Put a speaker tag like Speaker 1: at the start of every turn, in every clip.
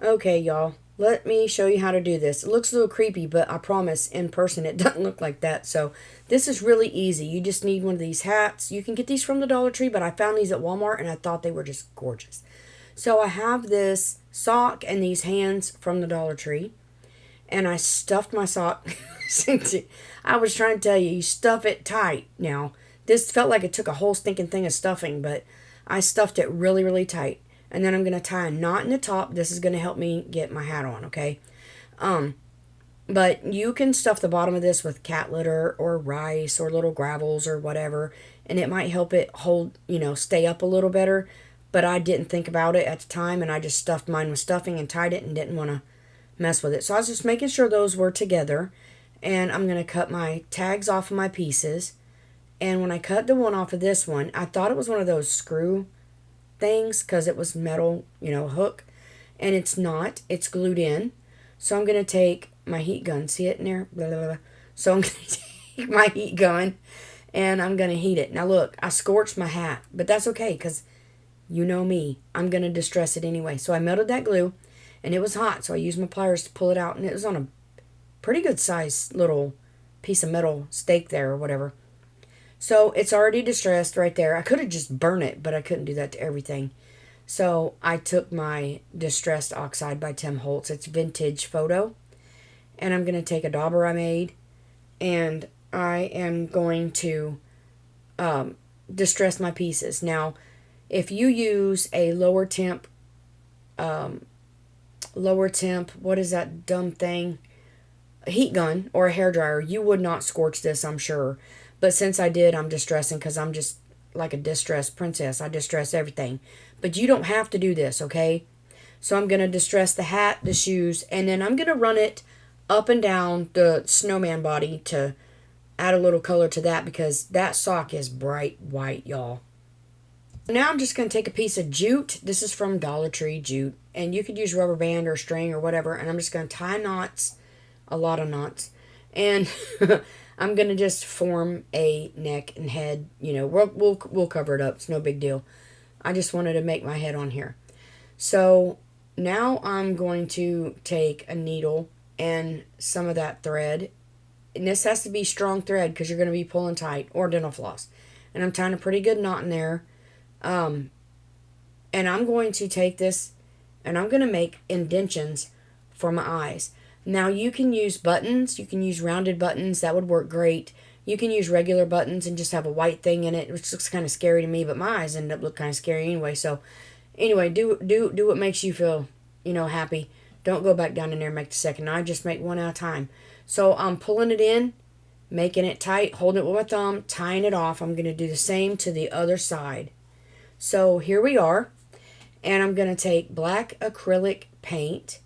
Speaker 1: Okay, y'all. Let me show you how to do this. It looks a little creepy, but I promise in person it doesn't look like that. So this is really easy. You just need one of these hats. You can get these from the Dollar Tree, but I found these at Walmart and I thought they were just gorgeous. So I have this sock and these hands from the Dollar Tree, and I stuffed my sock. I was trying to tell you, you stuff it tight. Now, this felt like it took a whole stinking thing of stuffing, but I stuffed it really, really tight. And then I'm going to tie a knot in the top. This is going to help me get my hat on, okay? But you can stuff the bottom of this with cat litter or rice or little gravels or whatever, and it might help it hold, stay up a little better. But I didn't think about it at the time, and I just stuffed mine with stuffing and tied it and didn't want to mess with it. So I was just making sure those were together, and I'm going to cut my tags off of my pieces. And when I cut the one off of this one, I thought it was one of those screw things because it was metal, hook, and it's not. It's glued in. So I'm going to take my heat gun. See it in there? Blah, blah, blah. So I'm going to take my heat gun and I'm going to heat it. Now look, I scorched my hat, but that's okay because you know me. I'm going to distress it anyway. So I melted that glue and it was hot. So I used my pliers to pull it out, and it was on a pretty good size little piece of metal stake there or whatever. So it's already distressed right there. I could have just burned it, but I couldn't do that to everything. So I took my Distressed Oxide by Tim Holtz. It's vintage photo. And I'm going to take a dauber I made. And I am going to distress my pieces. Now, if you use a lower temp, what is that dumb thing? A heat gun or a hair dryer, you would not scorch this, I'm sure. But since I did, I'm distressing because I'm just like a distressed princess. I distress everything. But you don't have to do this, okay? So I'm going to distress the hat, the shoes, and then I'm going to run it up and down the snowman body to add a little color to that because that sock is bright white, y'all. Now I'm just going to take a piece of jute. This is from Dollar Tree jute. And you could use rubber band or string or whatever. And I'm just going to tie knots, a lot of knots. And I'm going to just form a neck and head. We'll cover it up. It's no big deal. I just wanted to make my head on here. So now I'm going to take a needle and some of that thread. And this has to be strong thread because you're going to be pulling tight, or dental floss. And I'm tying a pretty good knot in there. And I'm going to take this and I'm going to make indentions for my eyes. Now you can use buttons, you can use rounded buttons, that would work great. You can use regular buttons and just have a white thing in it, which looks kind of scary to me, but my eyes end up looking kind of scary anyway. So anyway, do what makes you feel, happy. Don't go back down in there and make the second eye, just make one at a time. So I'm pulling it in, making it tight, holding it with my thumb, tying it off. I'm going to do the same to the other side. So here we are, and I'm going to take black acrylic paint,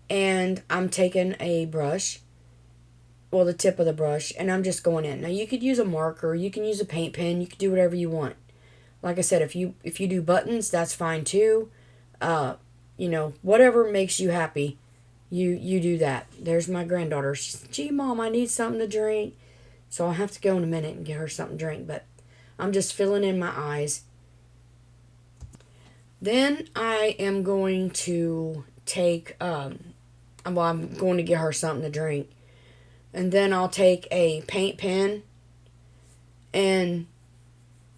Speaker 1: and I'm taking a brush, well, the tip of the brush, and I'm just going in. Now you could use a marker, you can use a paint pen, you could do whatever you want. Like I said, if you do buttons, that's fine too. Whatever makes you happy, you do that. There's my granddaughter. She said, "Gee, Mom, I need something to drink." So I'll have to go in a minute and get her something to drink, but I'm just filling in my eyes. Then I am going to take, I'm going to get her something to drink. And then I'll take a paint pen and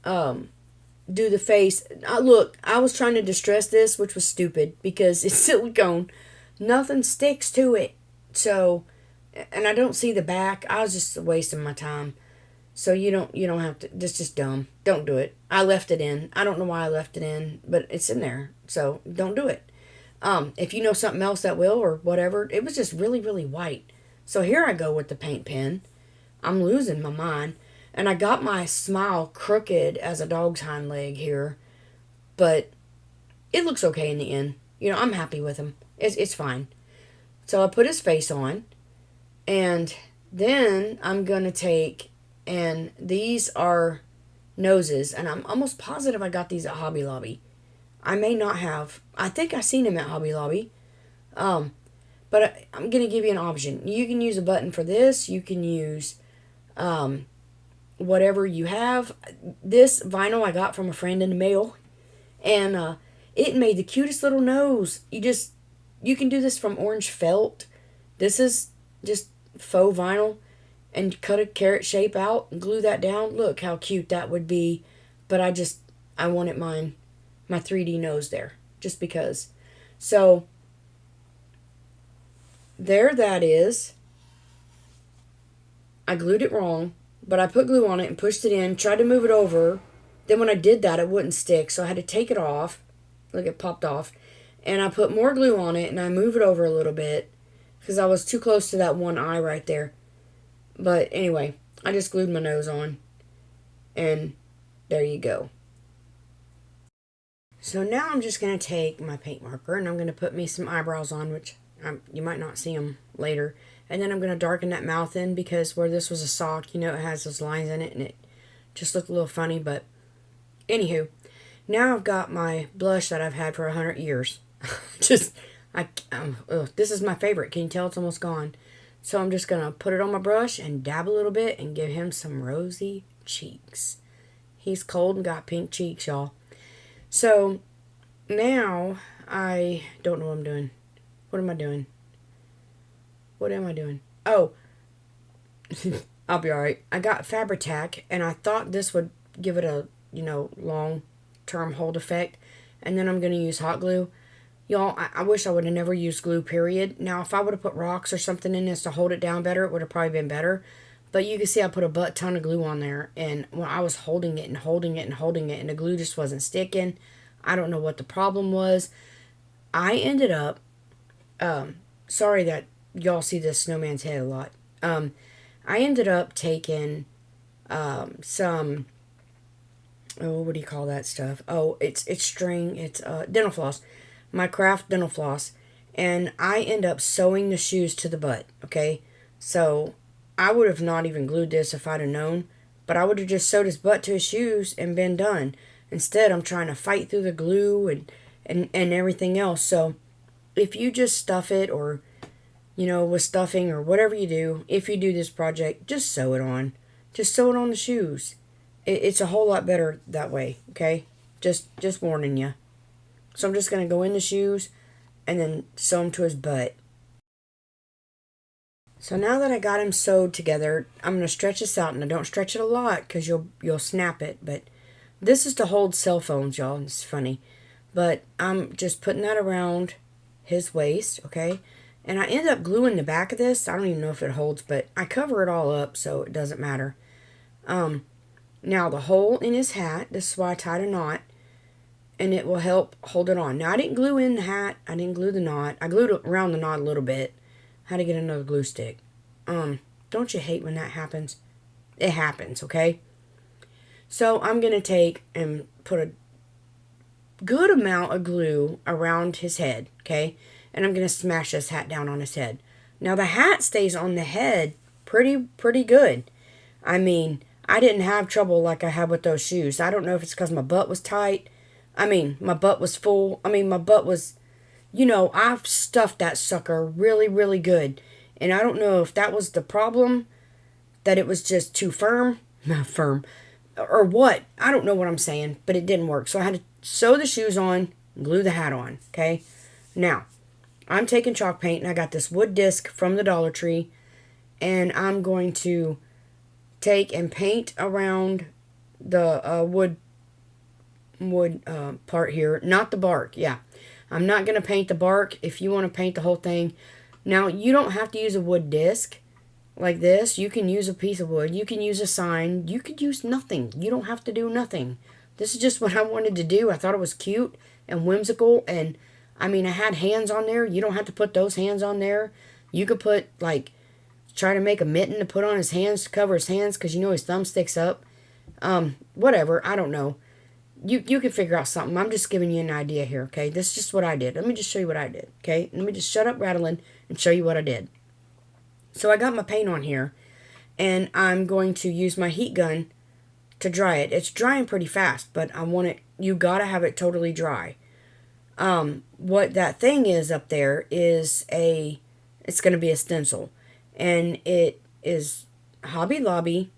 Speaker 1: do the face. Look, I was trying to distress this, which was stupid because it's silicone. Nothing sticks to it. So, and I don't see the back. I was just wasting my time. So you don't have to. That's just dumb. Don't do it. I left it in. I don't know why I left it in, but it's in there. So don't do it. If you know something else that will or whatever, it was just really really white. So here I go with the paint pen. I'm losing my mind, and I got my smile crooked as a dog's hind leg here, but it looks okay in the end. I'm happy with him. It's fine. So I put his face on, and then I'm gonna take, and these are noses, and I'm almost positive I got these at Hobby Lobby. I may not have. I think I seen them at Hobby Lobby. Um, but I'm gonna give you an option. You can use a button for this. You can use whatever you have. This vinyl I got from a friend in the mail, and it made the cutest little nose. You just You can do this from orange felt. This is just faux vinyl, and cut a carrot shape out and glue that down. Look how cute that would be. But I wanted my 3D nose there just because. So there that is. I glued it wrong, but I put glue on it and pushed it in, tried to move it over. Then when I did that, it wouldn't stick, so I had to take it off. Look, it popped off. And I put more glue on it and I move it over a little bit because I was too close to that one eye right there. But anyway, I just glued my nose on, and there you go. So now I'm just going to take my paint marker and I'm going to put me some eyebrows on, which you might not see them later. And then I'm going to darken that mouth in because where this was a sock, it has those lines in it and it just looked a little funny. But anywho, now I've got my blush that I've had for 100 years. This is my favorite. Can you tell it's almost gone? So I'm just going to put it on my brush and dab a little bit and give him some rosy cheeks. He's cold and got pink cheeks, y'all. So now I don't know what I'm doing. What am I doing? What am I doing? Oh, I'll be alright. I got Fabri-Tac and I thought this would give it a, long-term hold effect. And then I'm going to use hot glue. Y'all, I wish I would have never used glue, period. Now, if I would have put rocks or something in this to hold it down better, it would have probably been better. But you can see I put a butt ton of glue on there. And when I was holding it and holding it and holding it, and the glue just wasn't sticking. I don't know what the problem was. I ended up, sorry that y'all see this snowman's head a lot. I ended up taking some, what do you call that stuff? Oh, it's string, it's dental floss. My craft dental floss, and I end up sewing the shoes to the butt, okay? So I would have not even glued this if I'd have known, but I would have just sewed his butt to his shoes and been done. Instead, I'm trying to fight through the glue and everything else. So if you just stuff it or, with stuffing or whatever you do, if you do this project, just sew it on. Just sew it on the shoes. It's a whole lot better that way, okay? Just warning you. So I'm just going to go in the shoes and then sew him to his butt. So now that I got him sewed together, I'm going to stretch this out. And I don't stretch it a lot because you'll snap it. But this is to hold cell phones, y'all. It's funny. But I'm just putting that around his waist, okay? And I end up gluing the back of this. I don't even know if it holds, but I cover it all up so it doesn't matter. Now the hole in his hat, this is why I tied a knot. And it will help hold it on. Now, I didn't glue in the hat. I didn't glue the knot. I glued around the knot a little bit. Had to get another glue stick. Don't you hate when that happens? It happens, okay? So, I'm going to take and put a good amount of glue around his head, okay? And I'm going to smash this hat down on his head. Now, the hat stays on the head pretty good. I mean, I didn't have trouble like I had with those shoes. I don't know if it's because my butt was tight. My butt was full. My butt was, I've stuffed that sucker really, really good. And I don't know if that was the problem, that it was just too firm, not firm, or what. I don't know what I'm saying, but it didn't work. So I had to sew the shoes on, glue the hat on, okay? Now, I'm taking chalk paint, and I got this wood disc from the Dollar Tree, and I'm going to take and paint around the wood part here, not the bark. Yeah, I'm not going to paint the bark. If you want to paint the whole thing, now you don't have to use a wood disc like this. You can use a piece of wood. You can use a sign. You could use nothing. You don't have to do nothing. This is just what I wanted to do. I thought it was cute and whimsical, and I had hands on there. You don't have to put those hands on there. You could put try to make a mitten to put on his hands to cover his hands because his thumb sticks up. Whatever, I don't know. You can figure out something. I'm just giving you an idea here, okay? This is just what I did. Let me just show you what I did, okay? Let me just shut up rattling and show you what I did. So I got my paint on here, and I'm going to use my heat gun to dry it. It's drying pretty fast, but you gotta have it totally dry. What that thing is up there is it's gonna be a stencil, and it is Hobby Lobby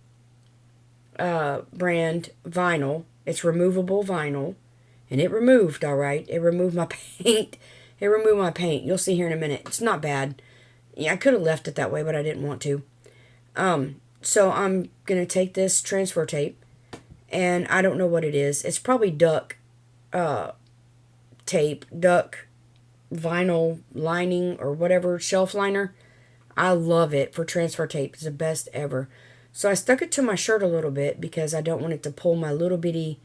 Speaker 1: brand vinyl. It's removable vinyl, and it removed, all right. It removed my paint, It removed my paint. You'll see here in a minute. It's not bad. Yeah, I could have left it that way, but I didn't want to. So I'm going to take this transfer tape, and I don't know what it is. It's probably duck tape, duck vinyl lining or whatever, shelf liner. I love it for transfer tape. It's the best ever. So I stuck it to my shirt a little bit because I don't want it to pull my little bitty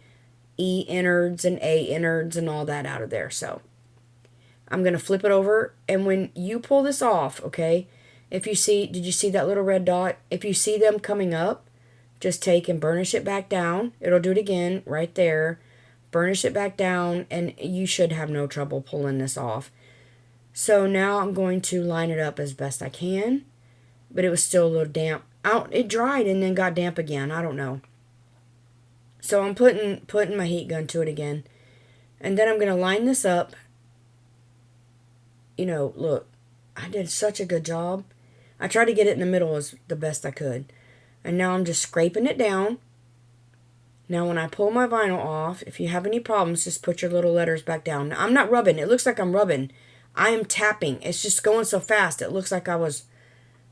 Speaker 1: E innards and A innards and all that out of there. So I'm going to flip it over, and when you pull this off, okay, if you see, did you see that little red dot? If you see them coming up, just take and burnish it back down. It'll do it again right there. Burnish it back down, and you should have no trouble pulling this off. So now I'm going to line it up as best I can, but it was still a little damp. It dried and then got damp again. I don't know. So I'm putting my heat gun to it again, and then I'm going to line this up. You know, look, I did such a good job. I tried to get it in the middle as the best I could. And now I'm just scraping it down. Now when I pull my vinyl off, if you have any problems, just put your little letters back down. Now, I'm not rubbing. It looks like I'm rubbing. I am tapping. It's just going so fast. It looks like I was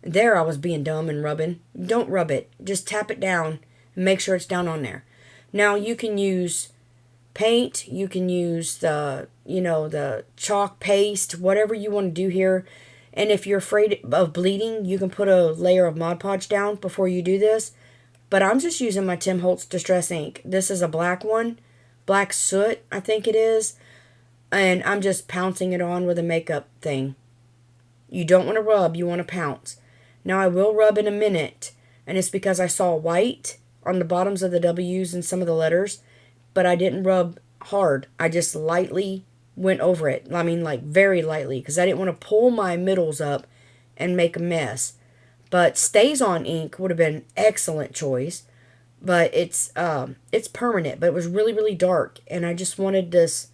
Speaker 1: being dumb and rubbing. Don't rub it. Just tap it down and make sure it's down on there. Now you can use paint. You can use the chalk paste, whatever you want to do here. And if you're afraid of bleeding, you can put a layer of Mod Podge down before you do this. But I'm just using my Tim Holtz Distress ink. This is a black one. Black soot, I think it is. And I'm just pouncing it on with a makeup thing. You don't want to rub, you want to pounce. Now I will rub in a minute. And it's because I saw white on the bottoms of the W's and some of the letters. But I didn't rub hard. I just lightly went over it. I mean, like very lightly. Because I didn't want to pull my middles up and make a mess. But StazOn ink would have been an excellent choice. But it's permanent. But it was really, really dark. And I just wanted this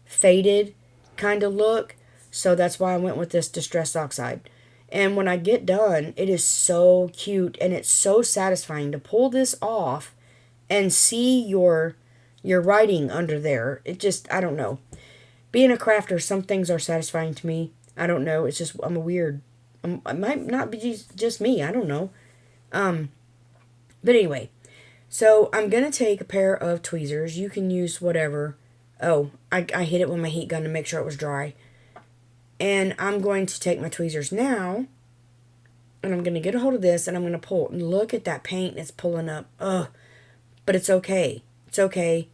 Speaker 1: faded kind of look. So that's why I went with this Distress Oxide. And when I get done, it is so cute. And it's so satisfying to pull this off and see your writing under there. It just, I don't know. Being a crafter, some things are satisfying to me. I don't know. It's just, I'm a weird. It might not be just me. I don't know. But anyway, so I'm going to take a pair of tweezers. You can use whatever. Oh, I hit it with my heat gun to make sure it was dry. And I'm going to take my tweezers now. And I'm going to get a hold of this and I'm going to pull. And look at that paint that's pulling up. Ugh. But it's okay. It's okay.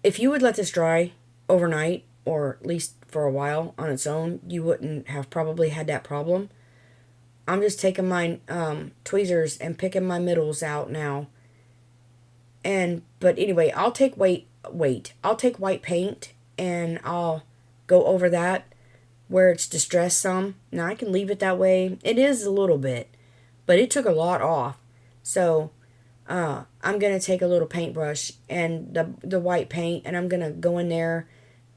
Speaker 1: If you would let this dry overnight, or at least for a while on its own, you wouldn't have probably had that problem. I'm just taking my tweezers and picking my middles out now. But anyway, I'll take I'll take white paint and I'll go over that where it's distressed some. Now I can leave it that way. It is a little bit, but it took a lot off. So I'm going to take a little paintbrush and the white paint, and I'm going to go in there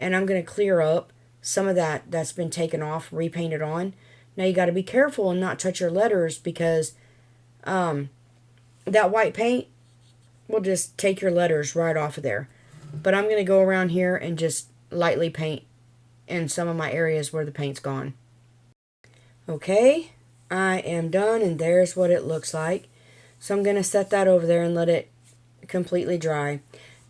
Speaker 1: and I'm going to clear up some of that's been taken off, repainted on. Now you got to be careful and not touch your letters because that white paint will just take your letters right off of there. But I'm going to go around here and just lightly paint in some of my areas where the paint's gone. Okay, I am done, and there's what it looks like. So I'm going to set that over there and let it completely dry.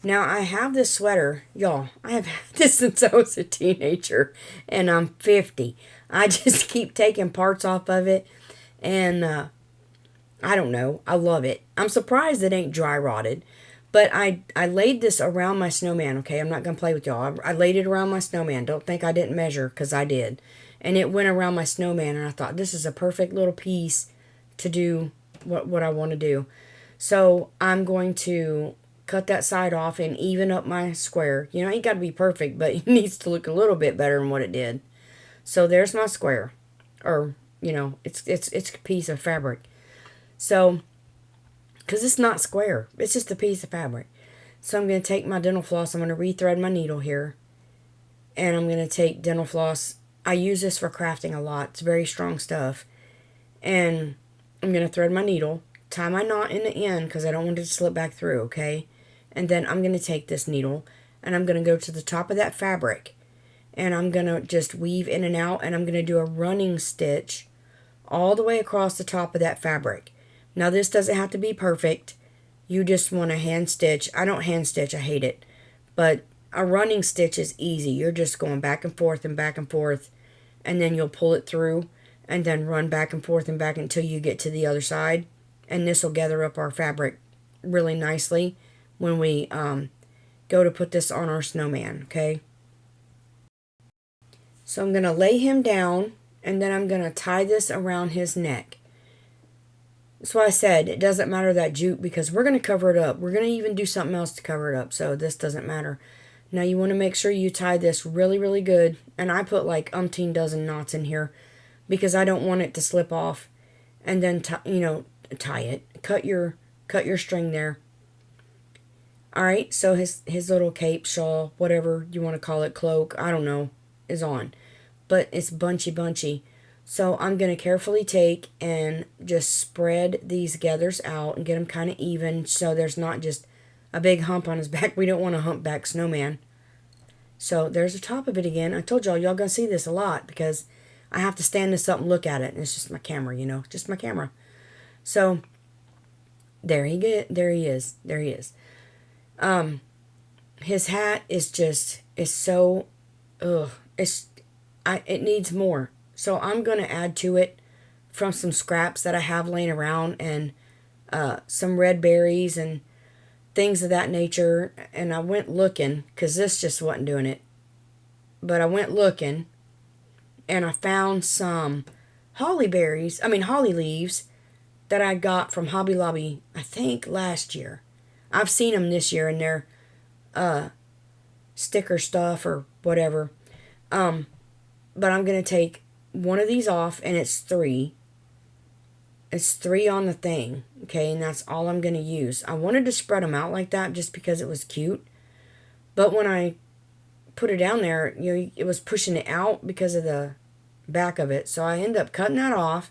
Speaker 1: Now, I have this sweater. Y'all, I have had this since I was a teenager, and I'm 50. I just keep taking parts off of it, and I don't know. I love it. I'm surprised it ain't dry rotted, but I laid this around my snowman, okay? I'm not going to play with y'all. I laid it around my snowman. Don't think I didn't measure, because I did. And it went around my snowman, and I thought, this is a perfect little piece to do what I want to do. So I'm going to cut that side off and even up my square. You know, it ain't got to be perfect, but it needs to look a little bit better than what it did. So there's my square. Or, you know, it's a piece of fabric. So, because it's not square. It's just a piece of fabric. So I'm going to take my dental floss. I'm going to rethread my needle here. And I'm going to take dental floss. I use this for crafting a lot. It's very strong stuff. And I'm going to thread my needle. Tie my knot in the end because I don't want it to slip back through, okay? And then I'm going to take this needle and I'm going to go to the top of that fabric. and I'm going to just weave in and out, and I'm going to do a running stitch all the way across the top of that fabric. Now this doesn't have to be perfect. You just want to hand stitch. I don't hand stitch, I hate it. But a running stitch is easy. You're just going back and forth and back and forth, and then you'll pull it through and then run back and forth and back until you get to the other side. And this will gather up our fabric really nicely when we go to put this on our snowman, okay? So I'm going to lay him down, and then I'm going to tie this around his neck. That's why I said it doesn't matter that jute, because we're going to cover it up. We're going to even do something else to cover it up, so this doesn't matter. Now you want to make sure you tie this really, really good. And I put like umpteen dozen knots in here because I don't want it to slip off. And then, tie it. Cut your string there. Alright, so his little cape, shawl, whatever you want to call it, cloak, I don't know, is on. But it's bunchy. So I'm going to carefully take and just spread these gathers out and get them kind of even so there's not just a big hump on his back. We don't want a humpback snowman. So there's the top of it again. I told y'all going to see this a lot because I have to stand this up and look at it. And it's just my camera, just my camera. So there he is. His hat is so, it needs more. So I'm going to add to it from some scraps that I have laying around and some red berries and things of that nature. And I went looking because this just wasn't doing it. But I went looking and I found some holly leaves that I got from Hobby Lobby, I think last year. I've seen them this year in their sticker stuff or whatever. But I'm going to take one of these off, and it's 3. It's 3 on the thing, okay, and that's all I'm going to use. I wanted to spread them out like that just because it was cute, but when I put it down there, it was pushing it out because of the back of it, so I ended up cutting that off,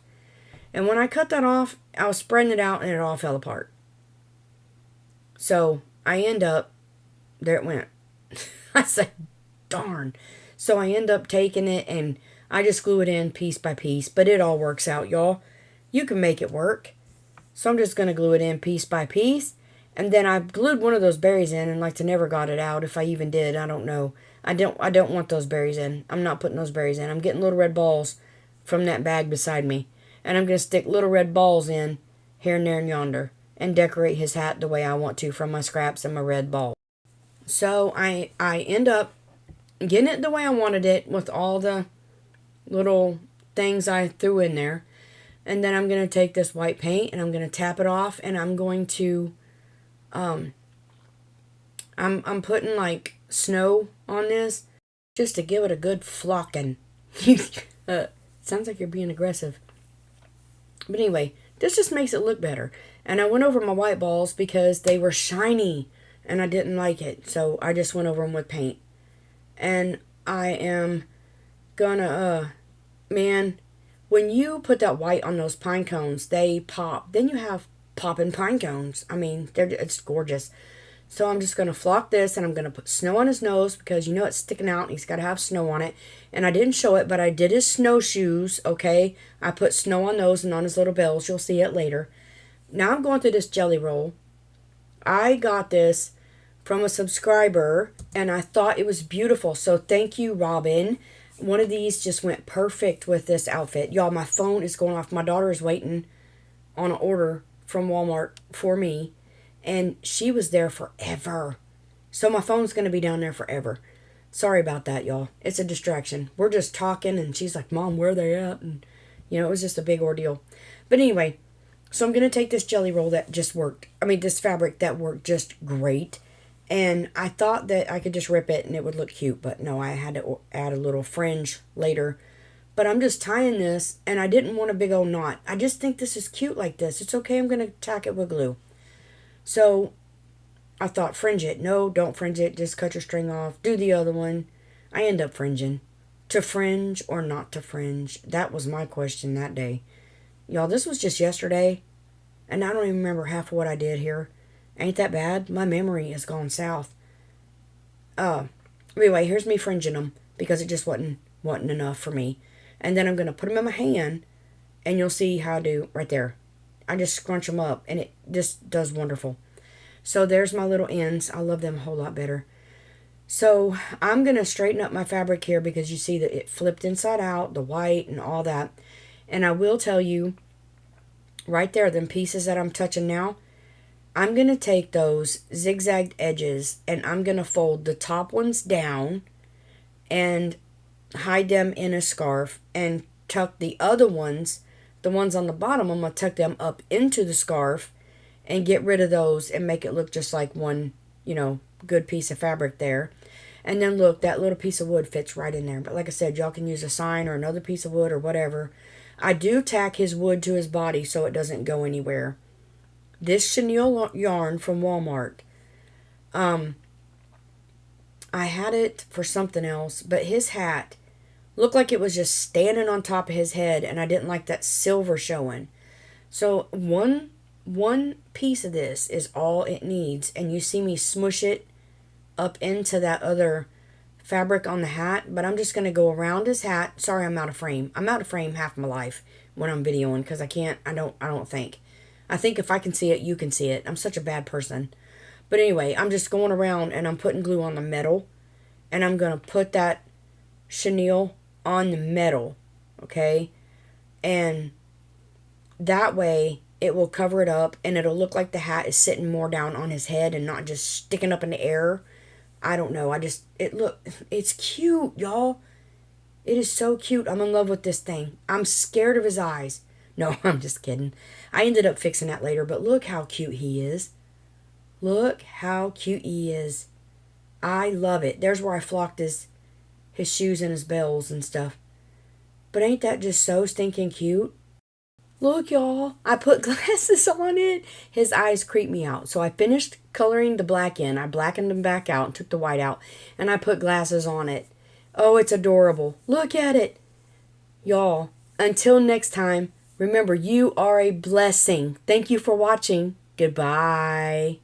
Speaker 1: and when I cut that off, I was spreading it out, and it all fell apart. So I end up, there it went. I said, darn. So I end up taking it, and I just glue it in piece by piece, but it all works out, y'all. You can make it work. So I'm just going to glue it in piece by piece. And then I glued one of those berries in and like to never got it out. If I even did, I don't know. I don't want those berries in. I'm not putting those berries in. I'm getting little red balls from that bag beside me. And I'm going to stick little red balls in here and there and yonder. And decorate his hat the way I want to from my scraps and my red ball. So I end up getting it the way I wanted it with all the little things I threw in there. And then I'm going to take this white paint and I'm going to tap it off, and I'm going to I'm putting like snow on this just to give it a good flocking. Sounds like you're being aggressive. But anyway, this just makes it look better. And I went over my white balls because they were shiny and I didn't like it. So I just went over them with paint. And I am gonna, man, when you put that white on those pine cones, they pop. Then you have popping pine cones. I mean, it's gorgeous. So I'm just going to flock this, and I'm going to put snow on his nose because it's sticking out and he's got to have snow on it. And I didn't show it, but I did his snowshoes, okay? I put snow on those and on his little bells. You'll see it later. Now I'm going through this jelly roll. I got this from a subscriber, and I thought it was beautiful. So thank you, Robin. One of these just went perfect with this outfit. Y'all, my phone is going off. My daughter is waiting on an order from Walmart for me. And she was there forever. So my phone's going to be down there forever. Sorry about that, y'all. It's a distraction. We're just talking, and she's like, Mom, where are they at? And, it was just a big ordeal. But anyway, so I'm going to take this jelly roll that just worked. This fabric that worked just great. And I thought that I could just rip it and it would look cute. But no, I had to add a little fringe later. But I'm just tying this, and I didn't want a big old knot. I just think this is cute like this. It's okay. I'm going to tack it with glue. So I thought, fringe it. No, don't fringe it. Just cut your string off. Do the other one. I end up fringing. To fringe or not to fringe? That was my question that day. Y'all, this was just yesterday. And I don't even remember half of what I did here. Ain't that bad? My memory has gone south. Anyway, here's me fringing them. because it just wasn't enough for me. And then I'm going to put them in my hand, and you'll see how I do right there. I just scrunch them up, and it just does wonderful. So there's my little ends. I love them a whole lot better. So I'm going to straighten up my fabric here because you see that it flipped inside out, the white and all that. And I will tell you, right there, them pieces that I'm touching now, I'm going to take those zigzagged edges and I'm going to fold the top ones down and hide them in a scarf and tuck the other ones, the ones on the bottom, I'm going to tuck them up into the scarf and get rid of those and make it look just like one, good piece of fabric there. And then look, that little piece of wood fits right in there. But like I said, y'all can use a sign or another piece of wood or whatever. I do tack his wood to his body so it doesn't go anywhere. This chenille yarn from Walmart. I had it for something else, but his hat looked like it was just standing on top of his head, and I didn't like that silver showing. So one piece of this is all it needs, and you see me smush it up into that other fabric on the hat, but I'm just going to go around his hat. Sorry, I'm out of frame. I'm out of frame half my life when I'm videoing because I don't think. I think if I can see it, you can see it. I'm such a bad person. But anyway, I'm just going around and I'm putting glue on the metal, and I'm going to put that chenille on the metal, okay? And that way it will cover it up and it'll look like the hat is sitting more down on his head and not just sticking up in the air. I don't know. It's cute, y'all. It is so cute. I'm in love with this thing. I'm scared of his eyes. No, I'm just kidding. I ended up fixing that later, but look how cute he is. Look how cute he is. I love it. There's where I flocked his shoes and his bells and stuff. But ain't that just so stinking cute? Look, y'all. I put glasses on it. His eyes creep me out. So I finished coloring the black in. I blackened them back out and took the white out. And I put glasses on it. Oh, it's adorable. Look at it. Y'all, until next time, remember, you are a blessing. Thank you for watching. Goodbye.